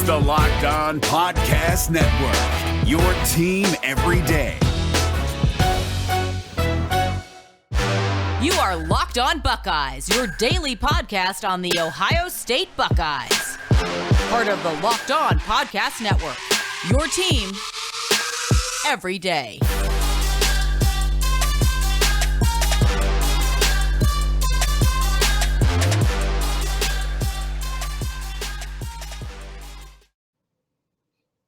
the Locked On Podcast Network, your team every day. You are Locked On Buckeyes, your daily podcast on the Ohio State Buckeyes. Part of the Locked On Podcast Network, your team every day.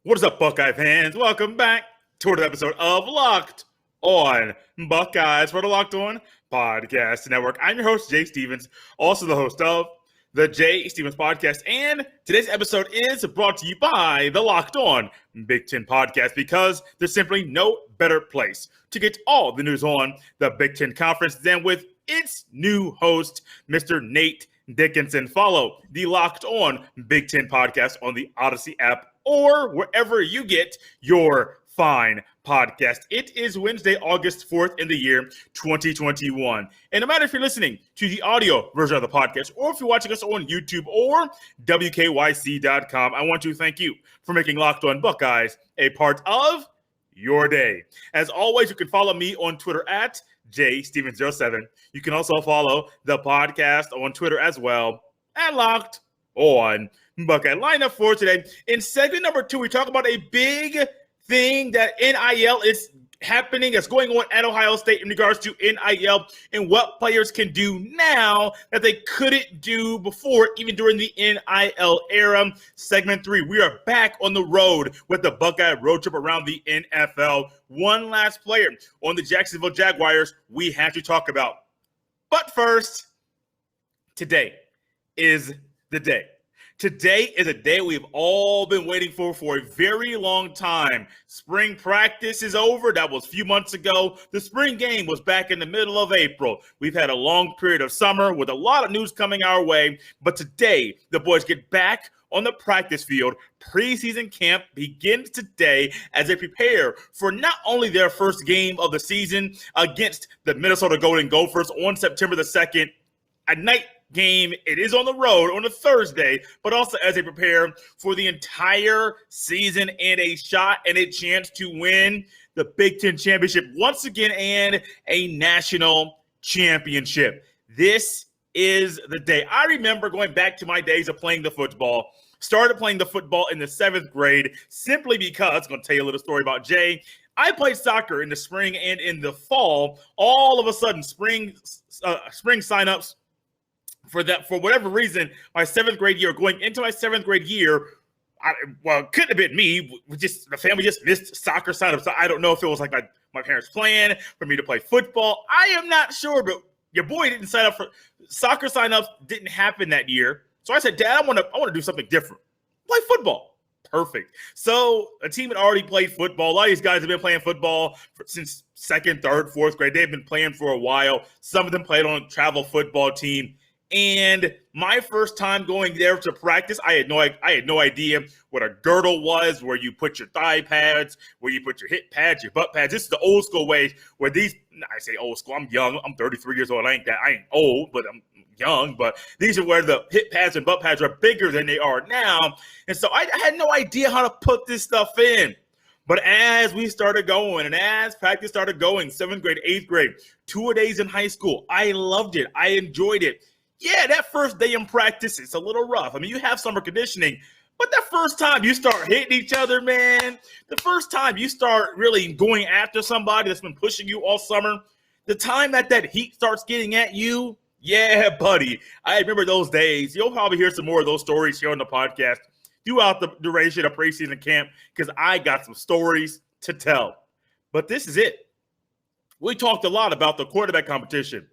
What is up, Buckeye fans? Welcome back to another episode of Locked On Buckeyes for the Locked On Podcast Network. I'm your host, Jay Stevens, also the host of the Jay Stevens Podcast. And today's episode is brought to you by the Locked On Big Ten Podcast, because there's simply no better place to get all the news on the Big Ten Conference than with its new host, Mr. Nate Dickinson. Follow the Locked On Big Ten Podcast on the Odyssey app or wherever you get your fine podcast. It is Wednesday, August 4th in the year 2021. And no matter if you're listening to the audio version of the podcast or if you're watching us on YouTube or WKYC.com, I want to thank you for making Locked On Buckeyes a part of your day. As always, you can follow me on Twitter at JStevens07. You can also follow the podcast on Twitter as well at Locked On Buckeye. Lineup for today. In segment number 2, we talk about a big thing that NIL is happening, that's going on at Ohio State in regards to NIL and what players can do now that they couldn't do before, even during the NIL era. Segment 3, we are back on the road with the Buckeye road trip around the NFL. One last player on the Jacksonville Jaguars we have to talk about. But first, today is the day. Today is a day we've all been waiting for a very long time. Spring practice is over. That was a few months ago. The spring game was back in the middle of April. We've had a long period of summer with a lot of news coming our way. But today, the boys get back on the practice field. Preseason camp begins today as they prepare for not only their first game of the season against the Minnesota Golden Gophers on September the 2nd, a night game. It is on the road on a Thursday, but also as they prepare for the entire season and a shot and a chance to win the Big Ten championship once again and a national championship. This is the day. I remember going back to my days of playing the football. Started playing the football in the 7th grade simply because, I'm going to tell you a little story about Jay. I played soccer in the spring and in the fall. All of a sudden, spring signups for whatever reason, my 7th grade year, going into my 7th grade year, it couldn't have been me. The family just missed soccer signups. So I don't know if it was like my parents' plan for me to play football. I am not sure, but your boy didn't sign up for soccer signups. Didn't happen that year. So I said, Dad, I want to do something different. Play football. Perfect. So a team had already played football. A lot of these guys have been playing football since 2nd, 3rd, 4th grade. They've been playing for a while. Some of them played on a travel football team. And my first time going there to practice, I had no idea what a girdle was, where you put your thigh pads, where you put your hip pads, your butt pads. This is the old school way where I say old school, I'm young, I'm 33 years old. I ain't old, but I'm young. But these are where the hip pads and butt pads are bigger than they are now. And so I had no idea how to put this stuff in. But as we started going and as practice started going, 7th grade, 8th grade, 2-a-days in high school, I loved it. I enjoyed it. Yeah, that first day in practice, it's a little rough. I mean, you have summer conditioning, but that first time you start hitting each other, man, the first time you start really going after somebody that's been pushing you all summer, the time that heat starts getting at you, yeah, buddy, I remember those days. You'll probably hear some more of those stories here on the podcast throughout the duration of preseason camp, because I got some stories to tell. But this is it. We talked a lot about the quarterback competition,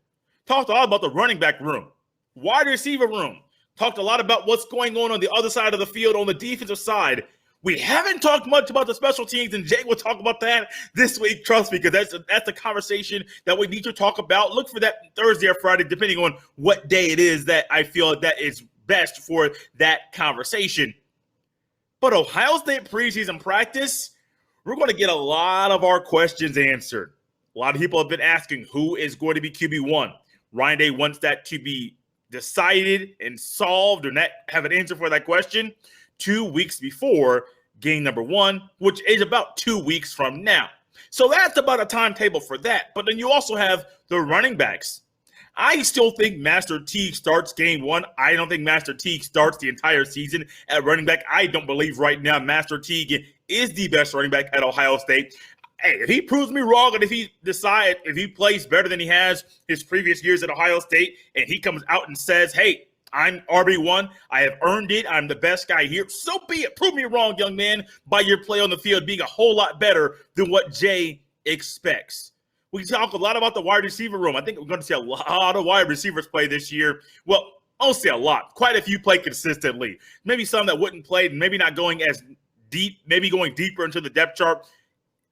talked a lot about the running back room, wide receiver room. Talked a lot about what's going on the other side of the field on the defensive side. We haven't talked much about the special teams, and Jay will talk about that this week. Trust me, because that's a conversation that we need to talk about. Look for that Thursday or Friday, depending on what day it is that I feel that is best for that conversation. But Ohio State preseason practice, we're going to get a lot of our questions answered. A lot of people have been asking who is going to be QB1. Ryan Day wants that to be decided and solved, or not have an answer for that question. 2 weeks before game number 1, which is about 2 weeks from now. So that's about a timetable for that. But then you also have the running backs. I still think Master Teague starts game 1. I don't think Master Teague starts the entire season at running back. I don't believe right now Master Teague is the best running back at Ohio State. Hey, if he proves me wrong and if he plays better than he has his previous years at Ohio State and he comes out and says, hey, I'm RB1, I have earned it, I'm the best guy here, so be it. Prove me wrong, young man, by your play on the field being a whole lot better than what Jay expects. We talk a lot about the wide receiver room. I think we're going to see a lot of wide receivers play this year. Well, I don't say a lot. Quite a few play consistently. Maybe some that wouldn't play, and maybe not going as deep, maybe going deeper into the depth chart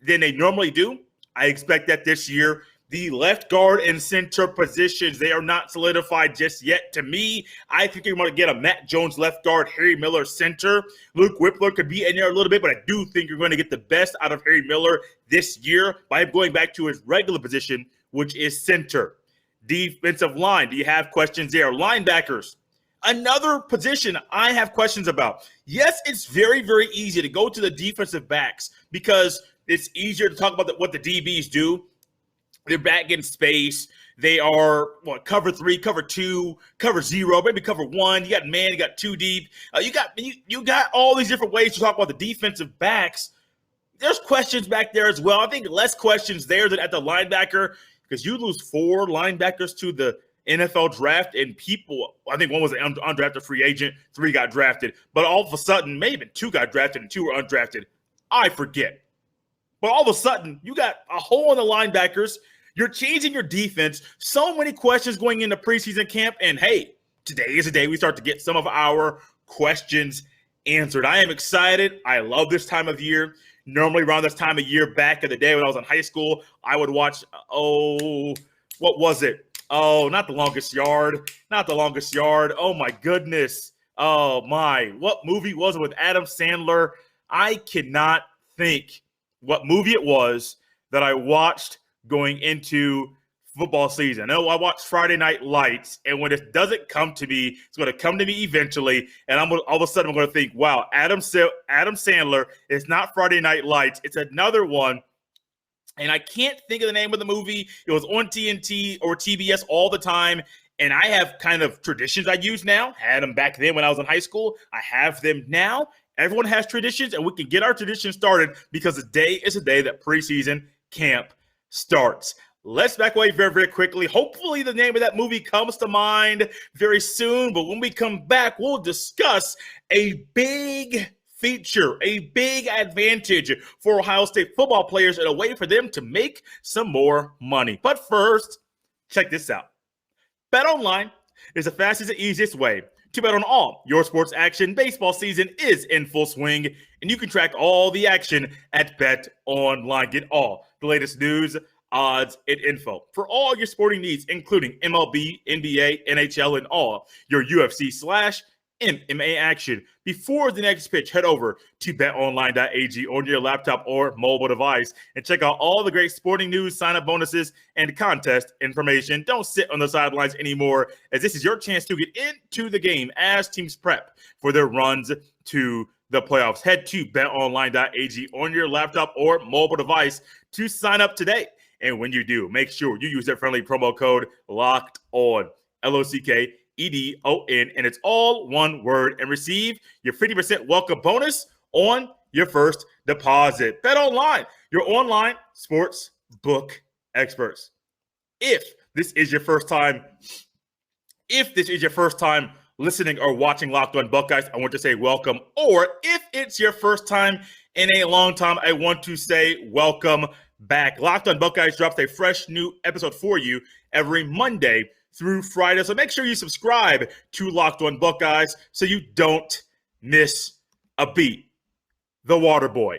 than they normally do. I expect that this year. The left guard and center positions, they are not solidified just yet. To me, I think you're going to get a Matt Jones left guard, Harry Miller center. Luke Whippler could be in there a little bit, but I do think you're going to get the best out of Harry Miller this year by going back to his regular position, which is center. Defensive line, do you have questions there? Linebackers, another position I have questions about. Yes, it's very, very easy to go to the defensive backs because it's easier to talk about what the DBs do. They're back in space. They are, cover 3, cover 2, cover 0, maybe cover 1. You got man, you got 2 deep. You got all these different ways to talk about the defensive backs. There's questions back there as well. I think less questions there than at the linebacker because you lose 4 linebackers to the NFL draft and people, I think one was an undrafted free agent, 3 got drafted. But all of a sudden, maybe 2 got drafted and 2 were undrafted. I forget. But all of a sudden, you got a hole in the linebackers. You're changing your defense. So many questions going into preseason camp. And, hey, today is the day we start to get some of our questions answered. I am excited. I love this time of year. Normally around this time of year back in the day when I was in high school, I would watch, what was it? Oh, not The Longest Yard. Not The Longest Yard. Oh, my goodness. Oh, my. What movie was it with Adam Sandler? I cannot think what movie it was that I watched going into football season. I know I watched Friday Night Lights, and when it doesn't come to me, it's going to come to me eventually, and all of a sudden I'm going to think, wow, Adam Sandler is not Friday Night Lights. It's another one, and I can't think of the name of the movie. It was on TNT or TBS all the time, and I have kind of traditions I use now. Had them back then when I was in high school. I have them now. Everyone has traditions, and we can get our traditions started because today is the day that preseason camp starts. Let's back away very, very quickly. Hopefully the name of that movie comes to mind very soon, but when we come back, we'll discuss a big feature, a big advantage for Ohio State football players and a way for them to make some more money. But first, check this out. BetOnline is the fastest and easiest way to bet on all your sports action. Baseball season is in full swing, and you can track all the action at BetOnline. Get all the latest news, odds, and info for all your sporting needs, including MLB, NBA, NHL, and all your UFC/MMA action. Before the next pitch, head over to betonline.ag on your laptop or mobile device and check out all the great sporting news, sign-up bonuses, and contest information. Don't sit on the sidelines anymore, as this is your chance to get into the game as teams prep for their runs to the playoffs. Head to betonline.ag on your laptop or mobile device to sign up today. And when you do, make sure you use their friendly promo code LOCKEDON, LOCKEDON, and it's all one word, and receive your 50% welcome bonus on your first deposit. BetOnline, your online sports book experts. If this is your first time listening or watching Locked On Buckeyes, I want to say welcome. Or if it's your first time in a long time, I want to say welcome back. Locked On Buckeyes drops a fresh new episode for you every Monday through Friday. So make sure you subscribe to Locked On Buckeyes so you don't miss a beat. The Waterboy.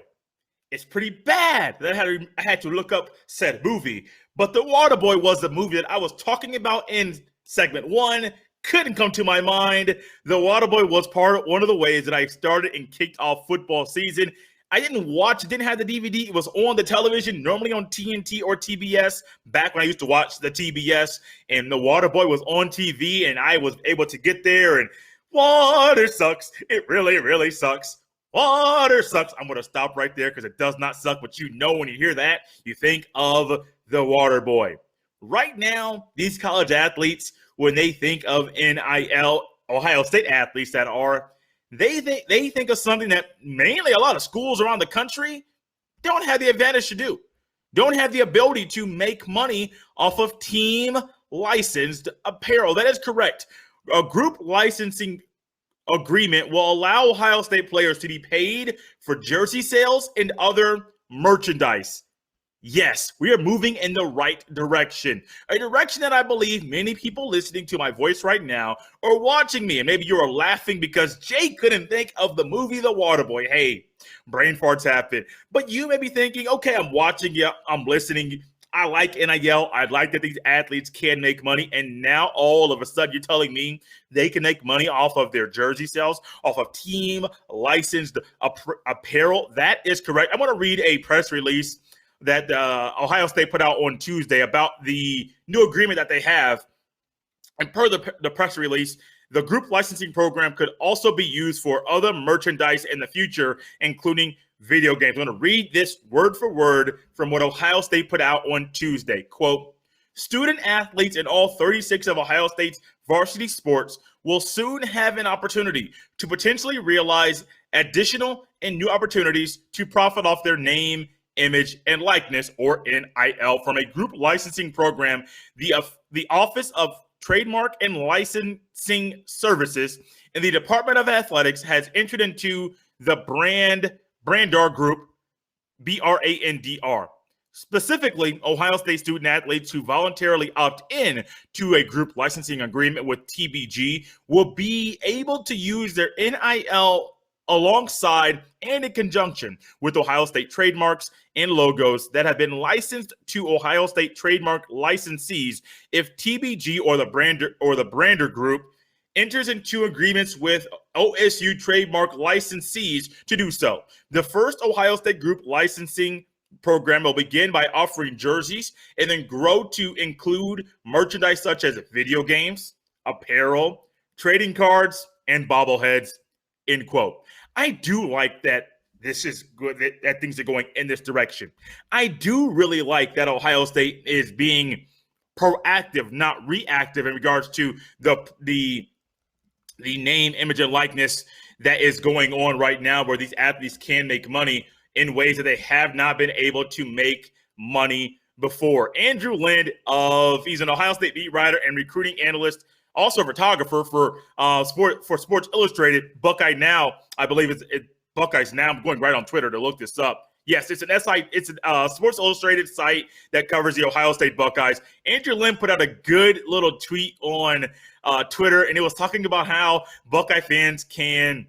It's pretty bad that I had to look up said movie, but The Waterboy was the movie that I was talking about in segment 1. Couldn't come to my mind. The Waterboy was one of the ways that I started and kicked off football season. I didn't watch, didn't have the DVD. It was on the television, normally on TNT or TBS, back when I used to watch the TBS, and The Waterboy was on TV, and I was able to get there, and Water sucks. It really, really sucks. Water sucks. I'm going to stop right there because it does not suck. But you know when you hear that, you think of the water boy. Right now, these college athletes, when they think of NIL, Ohio State athletes that are, they think of something that mainly a lot of schools around the country don't have the advantage to do. Don't have the ability to make money off of team licensed apparel. That is correct. A group licensing agreement will allow Ohio State players to be paid for jersey sales and other merchandise. Yes, we are moving in the right direction. A direction that I believe many people listening to my voice right now or watching me, and maybe you're laughing because Jay couldn't think of the movie The Waterboy. Hey, brain farts happen. But you may be thinking, okay, I'm watching you, I'm listening. I like NIL. I like that these athletes can make money. And now all of a sudden you're telling me they can make money off of their jersey sales, off of team licensed apparel. That is correct. I want to read a press release that Ohio State put out on Tuesday about the new agreement that they have. And per the press release, the group licensing program could also be used for other merchandise in the future, including video games. I'm going to read this word for word from what Ohio State put out on Tuesday. Quote, student athletes in all 36 of Ohio State's varsity sports will soon have an opportunity to potentially realize additional and new opportunities to profit off their name, image, and likeness, or NIL, from a group licensing program. The Office of Trademark and Licensing Services in the Department of Athletics has entered into the Brandr Group, BRANDR. Specifically, Ohio State student athletes who voluntarily opt in to a group licensing agreement with TBG will be able to use their NIL alongside and in conjunction with Ohio State trademarks and logos that have been licensed to Ohio State trademark licensees if TBG or the Brandr Group enters into agreements with OSU trademark licensees to do so. The first Ohio State group licensing program will begin by offering jerseys and then grow to include merchandise such as video games, apparel, trading cards, and bobbleheads, end quote. I do like that this is good, that things are going in this direction. I do really like that Ohio State is being proactive, not reactive, in regards to the name, image, and likeness that is going on right now, where these athletes can make money in ways that they have not been able to make money before. Andrew Lind, he's an Ohio State beat writer and recruiting analyst, also a photographer for Sports Illustrated. Buckeye Now, I believe it's Buckeyes Now. I'm going right on Twitter to look this up. Yes, it's a Sports Illustrated site that covers the Ohio State Buckeyes. Andrew Lind put out a good little tweet on Twitter, and it was talking about how Buckeye fans can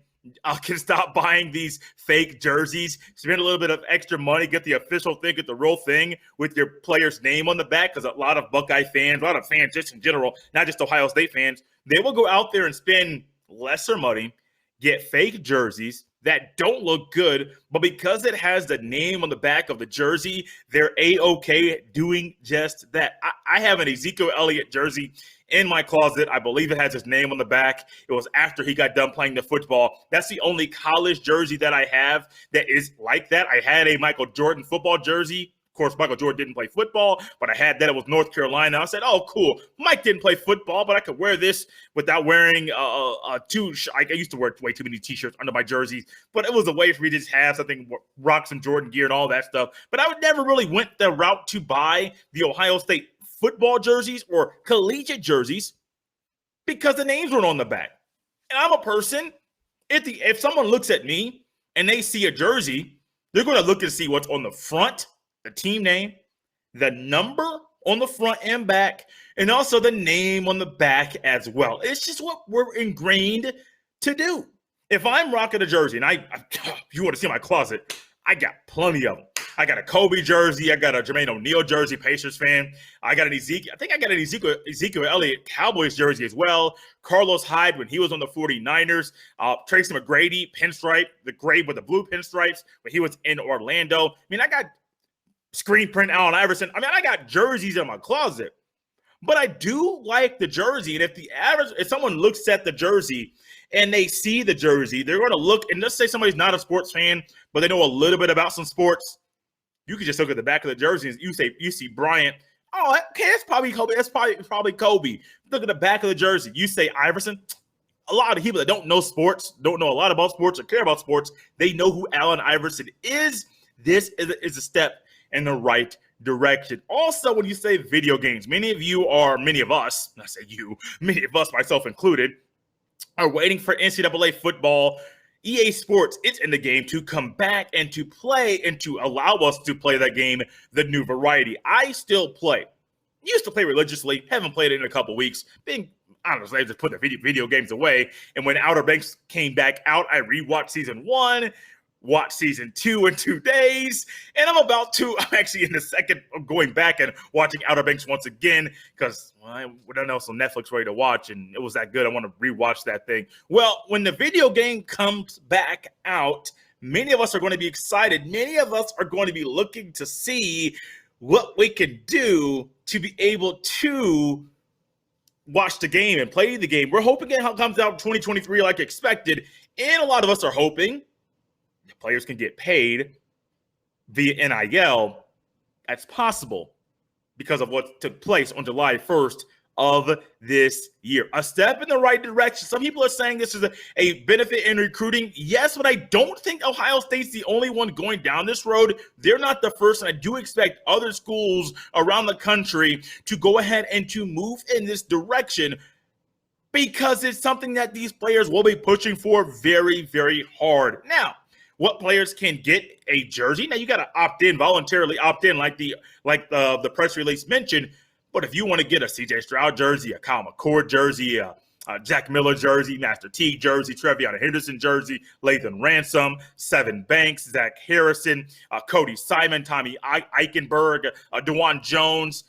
stop buying these fake jerseys, spend a little bit of extra money, get the official thing, get the real thing with your player's name on the back, because a lot of Buckeye fans, a lot of fans just in general, not just Ohio State fans, they will go out there and spend lesser money, get fake jerseys that don't look good, but because it has the name on the back of the jersey, they're A-okay doing just that. I have an Ezekiel Elliott jersey in my closet. I believe it has his name on the back. It was after he got done playing the football. That's the only college jersey that I have that is like that. I had a Michael Jordan football jersey. Of course, Michael Jordan didn't play football, but I had that. It was North Carolina. I said, oh, cool. Mike didn't play football, but I could wear this without wearing I used to wear way too many T-shirts under my jerseys, but it was a way for me to just have something, rock some Jordan gear and all that stuff. But I would never really went the route to buy the Ohio State football jerseys or collegiate jerseys because the names weren't on the back. And I'm a person, if someone looks at me and they see a jersey, they're going to look and see what's on the front, the team name, the number on the front and back, and also the name on the back as well. It's just what we're ingrained to do. If I'm rocking a jersey, and if you want to see my closet, I got plenty of them. I got a Kobe jersey. I got a Jermaine O'Neal jersey, Pacers fan. I got an Ezekiel Elliott Cowboys jersey as well. Carlos Hyde when he was on the 49ers. Tracy McGrady pinstripe, the gray with the blue pinstripes when he was in Orlando. I mean, I got screen print Allen Iverson. I mean, I got jerseys in my closet. But I do like the jersey. And if someone looks at the jersey and they see the jersey, they're going to look, and let's say somebody's not a sports fan, but they know a little bit about some sports. You can just look at the back of the jersey and you see Bryant. Oh, okay, that's probably Kobe. That's probably Kobe. Look at the back of the jersey. You say Iverson. A lot of people that don't know sports, don't know a lot about sports or care about sports, they know who Allen Iverson is. This is a step in the right direction. Also, when you say video games, many of us, myself included, are waiting for NCAA football, EA Sports, it's in the game, to come back and to play and to allow us to play that game, the new variety. I still play. Used to play religiously. Haven't played it in a couple weeks. I just put the video games away. And when Outer Banks came back out, I rewatched season 1, watched season 2 in 2 days. And I'm actually in the second of going back and watching Outer Banks once again because I don't know, some Netflix ready to watch. And it was that good. I want to rewatch that thing. Well, when the video game comes back out, many of us are going to be excited. Many of us are going to be looking to see what we can do to be able to watch the game and play the game. We're hoping it comes out in 2023 like expected. And a lot of us are hoping the players can get paid via NIL. That's possible because of what took place on July 1st of this year. A step in the right direction. Some people are saying this is a benefit in recruiting. Yes, but I don't think Ohio State's the only one going down this road. They're not the first, and I do expect other schools around the country to go ahead and to move in this direction because it's something that these players will be pushing for very, very hard. Now, what players can get a jersey? Now, you got to voluntarily opt in like the press release mentioned. But if you want to get a C.J. Stroud jersey, a Kyle McCord jersey, a Jack Miller jersey, Master T jersey, Trevion Henderson jersey, Lathan Ransom, Sevyn Banks, Zach Harrison, Cody Simon, Tommy Eichenberg, DeJuan Jones,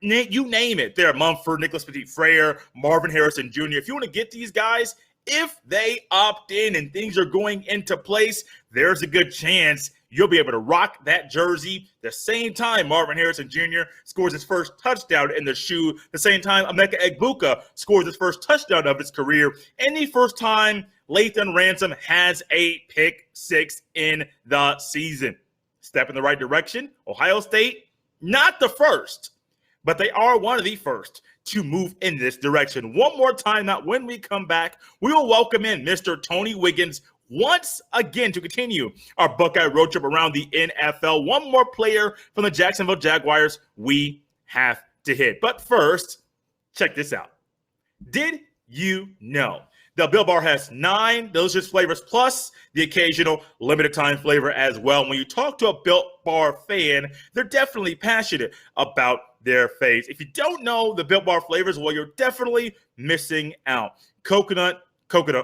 you name it. There, Mumford, Nicholas Petit-Frere, Marvin Harrison Jr. If you want to get these guys, if they opt in and things are going into place, there's a good chance you'll be able to rock that jersey the same time Marvin Harrison Jr. scores his first touchdown in the shoe, the same time Emeka Egbuka scores his first touchdown of his career, and the first time Lathan Ransom has a pick six in the season. Step in the right direction. Ohio State, not the first, but they are one of the first to move in this direction. One more time, now when we come back, we will welcome in Mr. Tony Wiggins once again to continue our Buckeye road trip around the NFL. One more player from the Jacksonville Jaguars we have to hit. But first, check this out. Did you know the Built Bar has 9 delicious flavors plus the occasional limited time flavor as well? When you talk to a Built Bar fan, they're definitely passionate about their faves. If you don't know the Built Bar flavors, well, you're definitely missing out. Coconut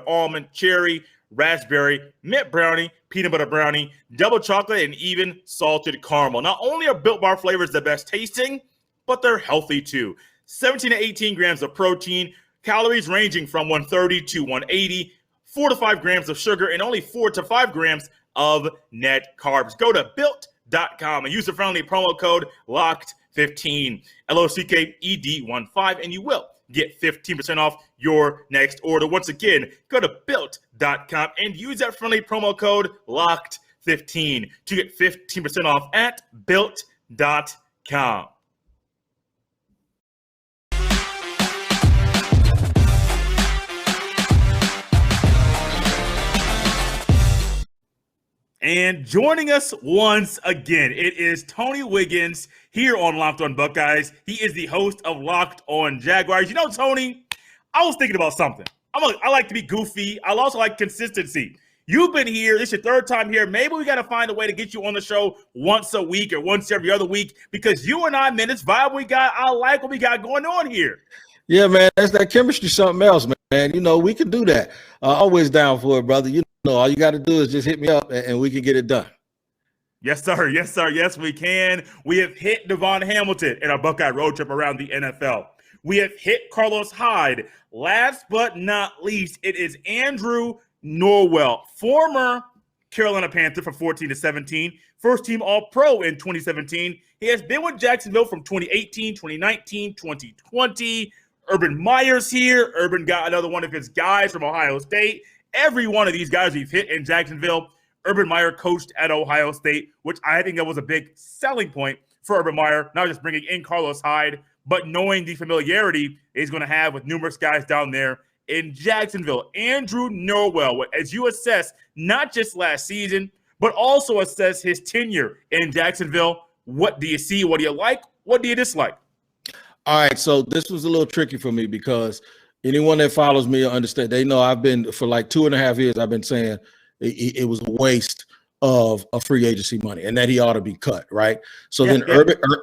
almond, cherry, raspberry, mint brownie, peanut butter brownie, double chocolate, and even salted caramel. Not only are Built Bar flavors the best tasting, but they're healthy too. 17 to 18 grams of protein, calories ranging from 130 to 180, 4 to 5 grams of sugar, and only 4 to 5 grams of net carbs. Go to built.com and use the friendly promo code LOCKED15, LOCKED15, and you will get 15% off your next order. Once again, go to built.com and use that friendly promo code LOCKED15 to get 15% off at built.com. And joining us once again, it is Tony Wiggins here on Locked On Buckeyes. He is the host of Locked On Jaguars. You know, Tony, I was thinking about something. I like to be goofy. I also like consistency. You've been here. This is your 3rd time here. Maybe we got to find a way to get you on the show once a week or once every other week because you and I, man, this vibe we got, I like what we got going on here. Yeah, man, that's that chemistry something else, man. You know, we can do that. Always down for it, brother. You know, all you got to do is just hit me up and we can get it done. Yes, sir. Yes, sir. Yes, we can. We have hit Devon Hamilton in our Buckeye road trip around the NFL. We have hit Carlos Hyde. Last but not least, it is Andrew Norwell, former Carolina Panther from 14 to 17, first team All-Pro in 2017. He has been with Jacksonville from 2018, 2019, 2020. Urban Meyer's here. Urban got another one of his guys from Ohio State. Every one of these guys we've hit in Jacksonville, Urban Meyer coached at Ohio State, which I think that was a big selling point for Urban Meyer, not just bringing in Carlos Hyde, but knowing the familiarity he's going to have with numerous guys down there in Jacksonville. Andrew Norwell, as you assess not just last season, but also assess his tenure in Jacksonville, what do you see? What do you like? What do you dislike? All right, so this was a little tricky for me because anyone that follows me will understand. They know I've been, for like 2.5 years, I've been saying it was a waste of free agency money and that he ought to be cut, right? So then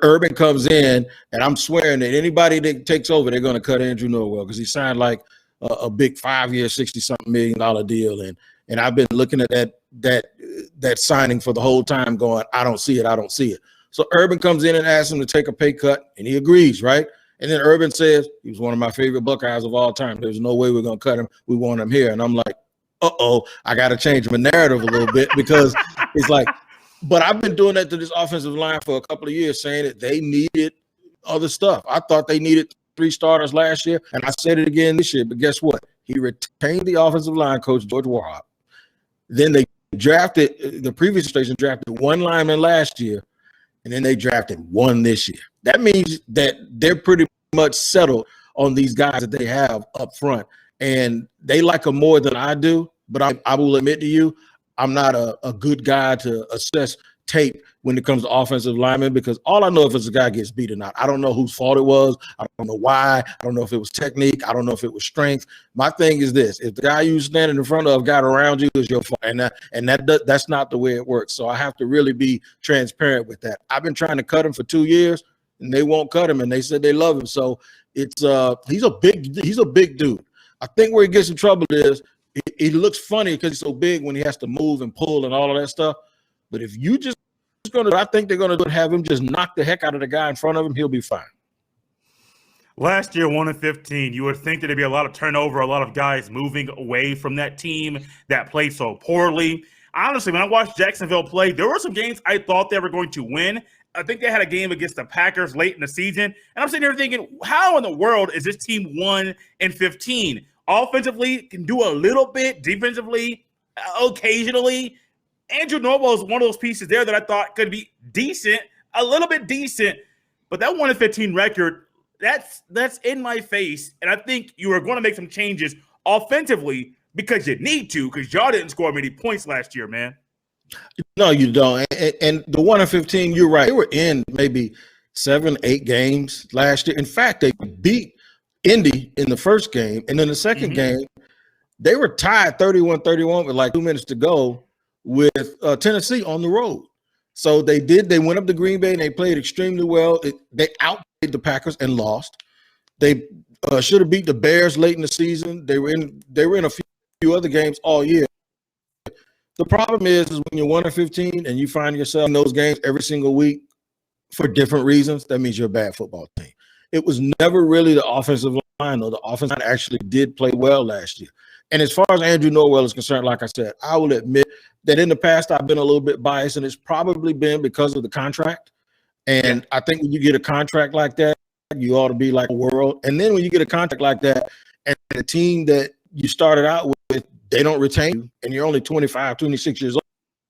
Urban comes in, and I'm swearing that anybody that takes over, they're going to cut Andrew Norwell because he signed like a big 5-year, $60-something million deal. And I've been looking at that signing for the whole time going, I don't see it. So Urban comes in and asks him to take a pay cut, and he agrees, right? And then Urban says, he was one of my favorite Buckeyes of all time. There's no way we're going to cut him. We want him here. And I'm like, I got to change my narrative a little bit because it's like, but I've been doing that to this offensive line for a couple of years, saying that they needed other stuff. I thought they needed 3 starters last year, and I said it again this year, but guess what? He retained the offensive line coach, George Warhol. Then they drafted, the previous station drafted 1 lineman last year, and then they drafted 1 this year. That means that they're pretty much settled on these guys that they have up front, and they like them more than I do, but I will admit to you, I'm not a good guy to assess tape when it comes to offensive linemen because all I know if it's a guy gets beat or not. I don't know whose fault it was. I don't know why. I don't know if it was technique. I don't know if it was strength. My thing is this: if the guy you standing in front of got around you is your fault, and that's not the way it works. So I have to really be transparent with that. I've been trying to cut him for 2 years, and they won't cut him, and they said they love him. So it's he's a big dude. I think where he gets in trouble is he looks funny because he's so big when he has to move and pull and all of that stuff. But if you just I think they're going to have him just knock the heck out of the guy in front of him, he'll be fine. Last year, 1-15, you would think that there'd be a lot of turnover, a lot of guys moving away from that team that played so poorly. Honestly, when I watched Jacksonville play, there were some games I thought they were going to win. I think they had a game against the Packers late in the season. And I'm sitting here thinking, how in the world is this team 1-15? Offensively, can do a little bit. Defensively, occasionally. Andrew Norwell is one of those pieces there that I thought could be decent, a little bit decent. But that 1-15 record, that's in my face. And I think you are going to make some changes offensively because you need to, because y'all didn't score many points last year, man. No, you don't. And the 1-15, you're right. They were in maybe 7-8 games last year. In fact, they beat Indy in the first game. And in the second game, they were tied 31-31 with like 2 minutes to go with Tennessee on the road. So they went up to Green Bay and they played extremely well. They outplayed the Packers and lost. They should have beat the Bears late in the season. They were in a few other games all year. The problem is when you're 1-15 and you find yourself in those games every single week for different reasons, that means you're a bad football team. It was never really the offensive line, though. The offensive line actually did play well last year. And as far as Andrew Norwell is concerned, like I said, I will admit that in the past I've been a little bit biased, and it's probably been because of the contract. And I think when you get a contract like that, you ought to be like a world. And then when you get a contract like that and the team that you started out with, they don't retain you, and you're only 25, 26 years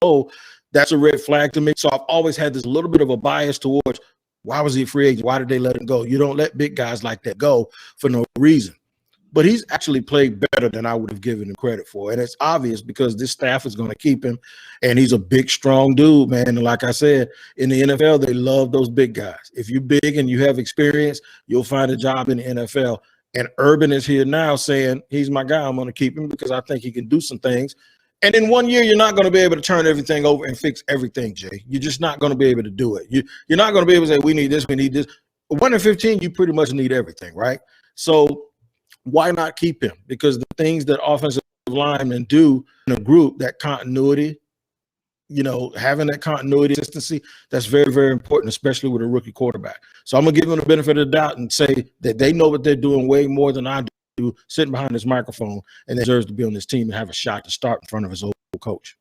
old, that's a red flag to me. So I've always had this little bit of a bias towards why was he a free agent? Why did they let him go? You don't let big guys like that go for no reason. But he's actually played better than I would have given him credit for. And it's obvious because this staff is going to keep him. And he's a big, strong dude, man. And like I said, in the NFL, they love those big guys. If you're big and you have experience, you'll find a job in the NFL. And Urban is here now saying, he's my guy. I'm going to keep him because I think he can do some things. And in 1 year, you're not going to be able to turn everything over and fix everything, Jay. You're just not going to be able to do it. You're not going to be able to say, we need this, we need this. 1-15, you pretty much need everything, right? So why not keep him? Because the things that offensive linemen do in a group, that continuity, having that continuity, consistency, that's very, very important, especially with a rookie quarterback. So I'm going to give him the benefit of the doubt and say that they know what they're doing way more than I do, sitting behind this microphone, and they deserves to be on this team and have a shot to start in front of his old coach.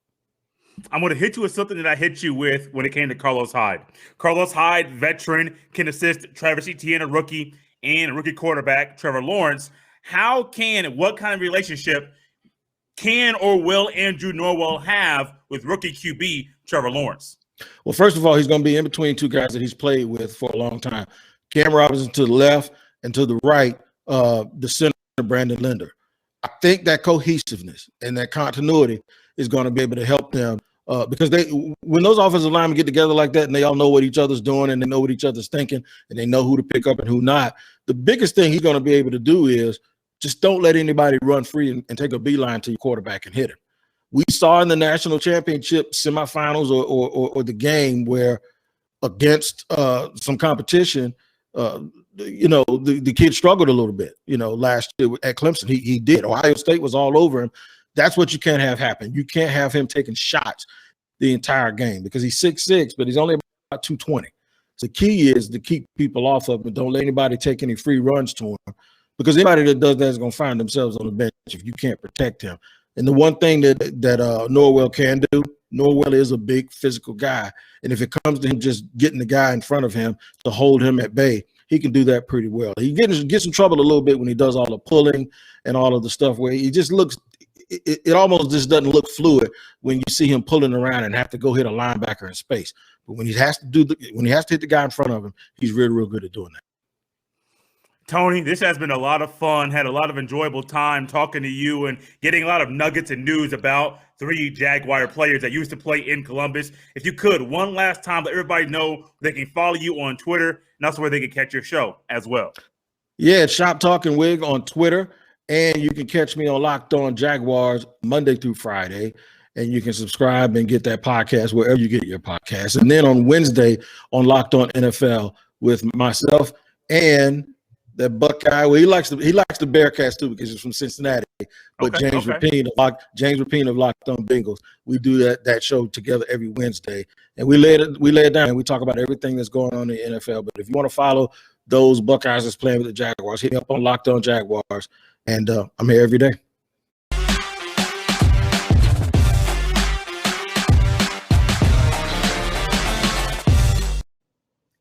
I'm going to hit you with something that I hit you with when it came to Carlos Hyde. Carlos Hyde, veteran, can assist Travis Etienne, a rookie, and rookie quarterback Trevor Lawrence. What kind of relationship can or will Andrew Norwell have with rookie QB Trevor Lawrence? Well, first of all, he's going to be in between two guys that he's played with for a long time. Cam Robinson to the left, and to the right, the center, Brandon Linder. I think that cohesiveness and that continuity is going to be able to help them because when those offensive linemen get together like that and they all know what each other's doing and they know what each other's thinking and they know who to pick up and who not, the biggest thing he's going to be able to do is just don't let anybody run free and take a beeline to your quarterback and hit him. We saw in the national championship semifinals or the game where against some competition, the kid struggled a little bit, last year at Clemson. He did. Ohio State was all over him. That's what you can't have happen. You can't have him taking shots the entire game because he's 6'6", but he's only about 220. So the key is to keep people off of him. Don't let anybody take any free runs to him because anybody that does that is going to find themselves on the bench if you can't protect him. And the one thing that Norwell can do, Norwell is a big physical guy. And if it comes to him just getting the guy in front of him to hold him at bay, he can do that pretty well. He gets in trouble a little bit when he does all the pulling and all of the stuff where he just looks – it almost just doesn't look fluid when you see him pulling around and have to go hit a linebacker in space. But when he has to hit the guy in front of him, he's really, real good at doing that. Tony, this has been a lot of fun. Had a lot of enjoyable time talking to you and getting a lot of nuggets and news about 3 Jaguar players that used to play in Columbus. If you could, one last time, let everybody know they can follow you on Twitter and also where they can catch your show as well. Yeah, it's Shop Talking Wig on Twitter, and you can catch me on Locked On Jaguars Monday through Friday, and you can subscribe and get that podcast wherever you get your podcasts. And then on Wednesday on Locked On NFL with myself and that Buckeye, well, he likes the Bearcats too because he's from Cincinnati. But James Rapine of Locked On Bengals, we do that show together every Wednesday, and we lay it down and we talk about everything that's going on in the NFL. But if you want to follow those Buckeyes that's playing with the Jaguars, hit me up on Locked On Jaguars, and I'm here every day.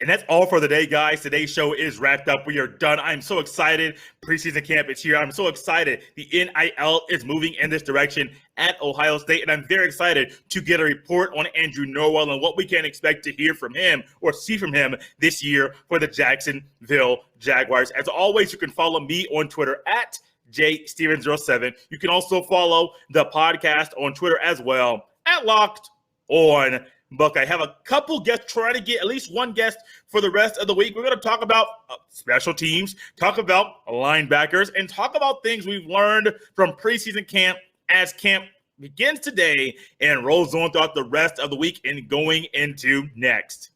And that's all for the day, guys. Today's show is wrapped up. We are done. I'm so excited. Preseason camp is here. I'm so excited. The NIL is moving in this direction at Ohio State. And I'm very excited to get a report on Andrew Norwell and what we can expect to hear from him or see from him this year for the Jacksonville Jaguars. As always, you can follow me on Twitter at JStevens07. You can also follow the podcast on Twitter as well at Locked On Buckeye. I have a couple guests, trying to get at least one guest for the rest of the week. We're going to talk about special teams, talk about linebackers, and talk about things we've learned from preseason camp as camp begins today and rolls on throughout the rest of the week and going into next.